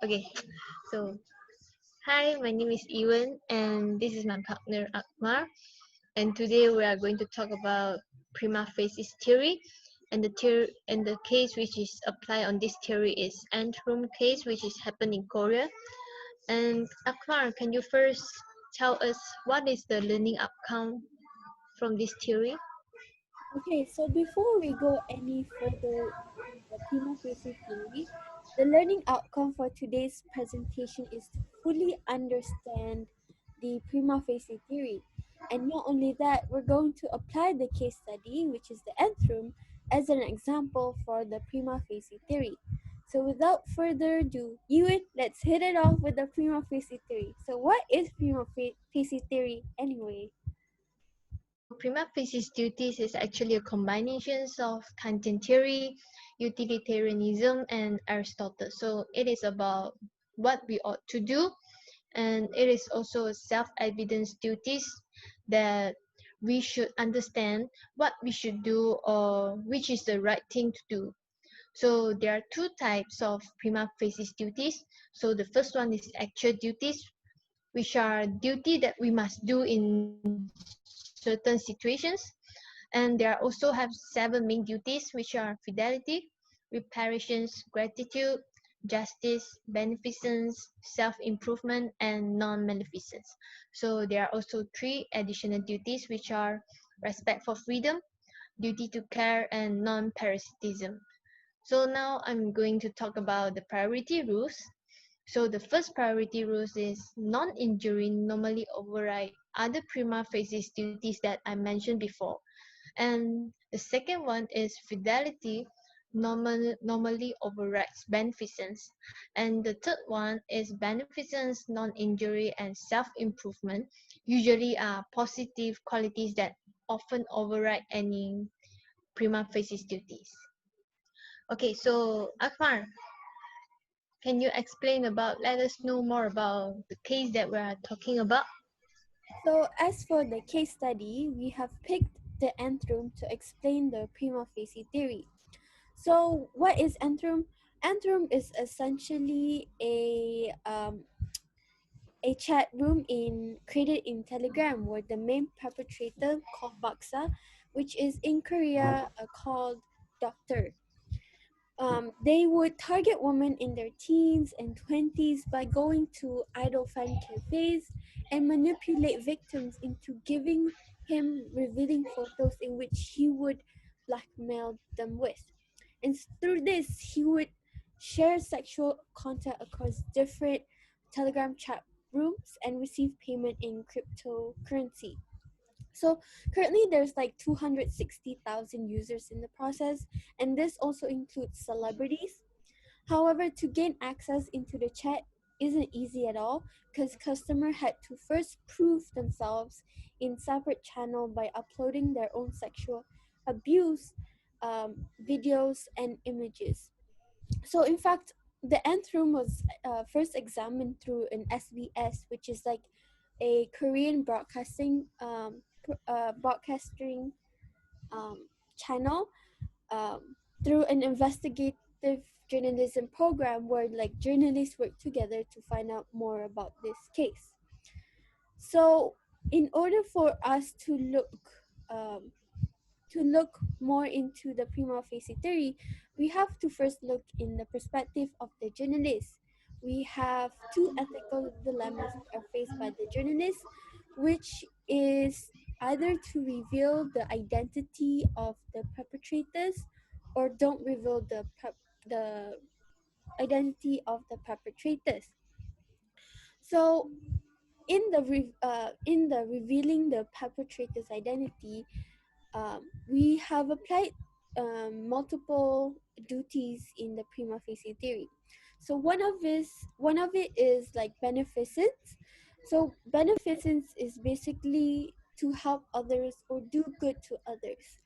Okay, so hi, my name is Ewan, and this is my partner Akmar. And today we are going to talk about prima facie theory, and the case which is applied on this theory is Antrum case, which is happened in Korea. And Akmar, can you first tell us what is the learning outcome from this theory? Okay, so before we go any further in the prima facie theory, the learning outcome for today's presentation is to fully understand the prima facie theory. And not only that, we're going to apply the case study, which is the nth room, as an example for the prima facie theory. So without further ado, Ewan, let's hit it off with the prima facie theory. So what is facie theory anyway? So prima facie duties is actually a combination of Kantian theory, utilitarianism, and Aristotle. So it is about what we ought to do, and it is also self-evidence duties that we should understand what we should do or which is the right thing to do. So there are two types of prima facie duties. So the first one is actual duties, which are duty that we must do in certain situations. And there also have seven main duties, which are fidelity, reparations, gratitude, justice, beneficence, self-improvement, and non-maleficence. So there are also three additional duties, which are respect for freedom, duty to care, and non-parasitism. So now I'm going to talk about the priority rules. So the first priority rules is non-injury normally override other prima facie duties that I mentioned before. And the second one is fidelity normally overrides beneficence. And the third one is beneficence, non-injury, and self-improvement usually are positive qualities that often override any prima facie duties. Okay, so Akmar, can you explain about, let us know more about the case that we are talking about? So, as for the case study, we have picked the nth room to explain the prima facie theory. So, what is nth room? Nth room is essentially a chat room created in Telegram where the main perpetrator called Baksa, which is in Korea called Doctor. They would target women in their teens and 20s by going to idol fan cafes and manipulate victims into giving him revealing photos in which he would blackmail them with. And through this, he would share sexual content across different Telegram chat rooms and receive payment in cryptocurrency. So currently there's like 260,000 users in the process, and this also includes celebrities. However, to gain access into the chat isn't easy at all because customer had to first prove themselves in separate channel by uploading their own sexual abuse videos and images. So in fact, the nth room was first examined through an SBS, which is like a Korean broadcasting channel, through an investigative journalism program where like journalists work together to find out more about this case. So in order for us um, to look more into the prima facie theory, we have to first look in the perspective of the journalist. We have two ethical dilemmas that are faced by the journalist, which is either to reveal the identity of the perpetrators or don't reveal the identity of the perpetrators. So in the revealing the perpetrator's identity, we have applied multiple duties in the prima facie theory. So one of it is like beneficence. So beneficence is basically to help others or do good to others.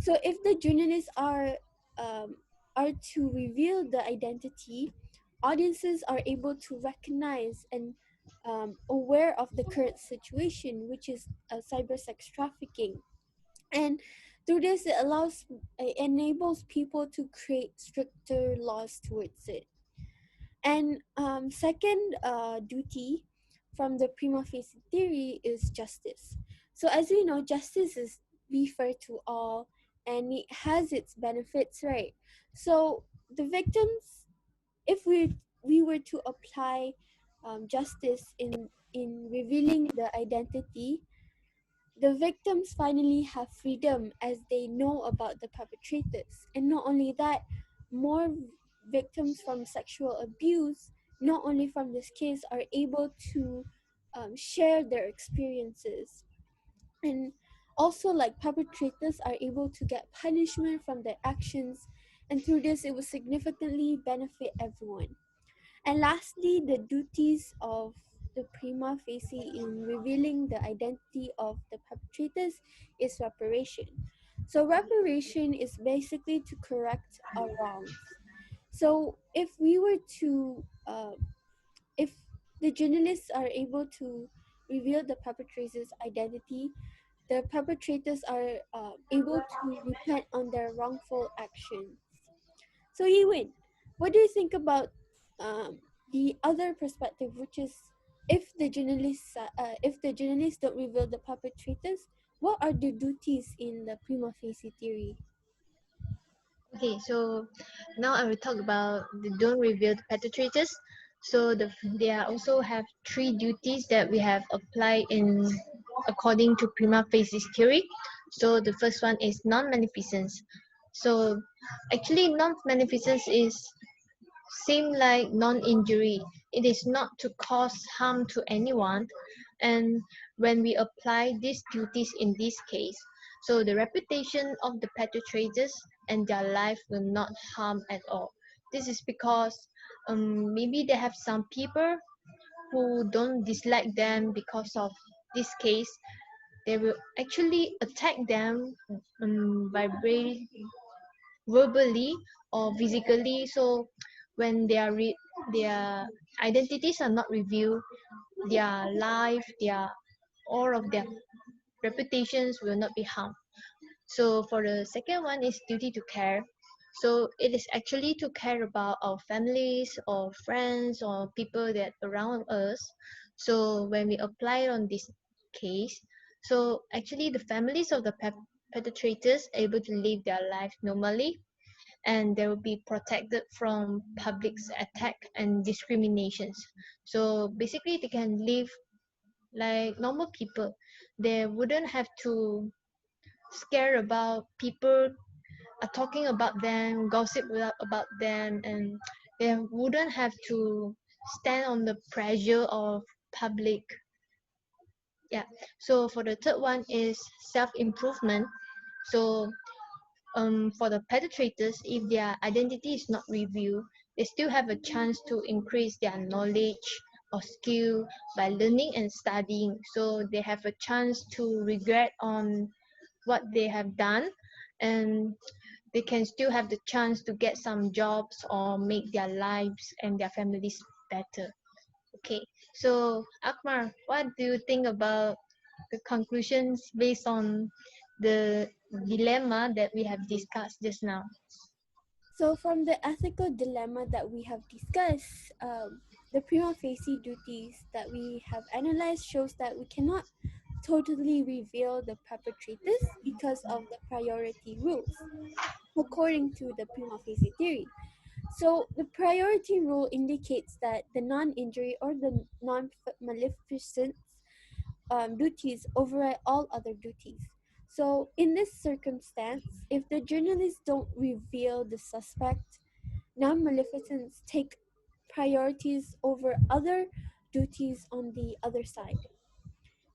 So if the journalists um, are to reveal the identity, audiences are able to recognize and aware of the current situation, which is cyber sex trafficking. And through this, it enables people to create stricter laws towards it. And second duty from the prima facie theory is justice. So as we know, justice is be fair to all, and it has its benefits, right? So the victims, if we were to apply justice in revealing the identity, the victims finally have freedom as they know about the perpetrators. And not only that, more victims from sexual abuse, not only from this case, are able to share their experiences. And also, like, perpetrators are able to get punishment from their actions. And through this, it will significantly benefit everyone. And lastly, the duties of the prima facie in revealing the identity of the perpetrators is reparation. So, reparation is basically to correct our wrongs. So, if the journalists are able to reveal the perpetrator's identity, the perpetrators are able to repent on their wrongful actions. So, Yiwin, what do you think about um, the other perspective, which is if the journalists don't reveal the perpetrators, what are the duties in the prima facie theory? Okay, so now I will talk about the don't reveal the perpetrators. So there also have three duties that we have applied in according to prima facie theory. So the first one is non-maleficence. So actually non-maleficence is same like non-injury. It is not to cause harm to anyone. And when we apply these duties in this case, so the reputation of the perpetrators and their life will not harm at all. This is because maybe they have some people who don't dislike them because of this case. They will actually attack them verbally or physically. So when their identities are not revealed, their life, their all of their reputations will not be harmed. So for the second one is duty to care. So it is actually to care about our families or friends or people that around us. So when we apply on this case, so actually the families of the perpetrators able to live their life normally, and they will be protected from public's attack and discriminations. So basically they can live like normal people. They wouldn't have to scare about people are talking about them, gossip about them, and they wouldn't have to stand on the pressure of public. Yeah. So for the third one is self-improvement. So for the perpetrators, if their identity is not revealed, they still have a chance to increase their knowledge or skill by learning and studying. So they have a chance to regret on what they have done, and they can still have the chance to get some jobs or make their lives and their families better. Okay, so Akmar, what do you think about the conclusions based on the dilemma that we have discussed just now? So, from the ethical dilemma that we have discussed, the prima facie duties that we have analyzed shows that we cannot totally reveal the perpetrators because of the priority rules, according to the prima facie theory. So, the priority rule indicates that the non injury or the non maleficence duties override all other duties. So, in this circumstance, if the journalists don't reveal the suspect, non maleficence take priorities over other duties on the other side.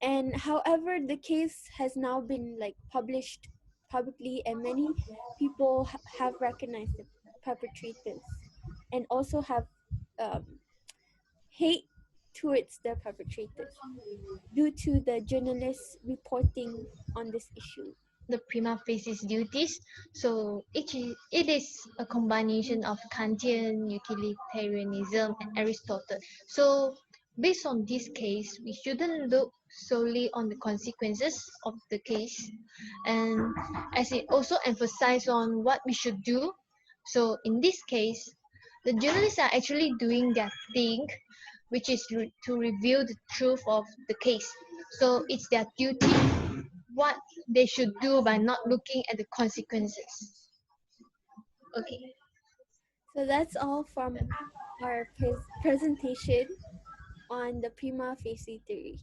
And however, the case has now been like published publicly, and many people have recognized the perpetrators and also have um, hate towards the perpetrators due to the journalists reporting on this issue. The prima facie duties. So it is a combination of Kantian utilitarianism and Aristotle. So based on this case, we shouldn't look solely on the consequences of the case, and as it also emphasizes on what we should do. So in this case, The journalists are actually doing their thing, which is to reveal the truth of the case. So it's their duty what they should do by not looking at the consequences. Okay. So that's all from our presentation on the prima facie theory.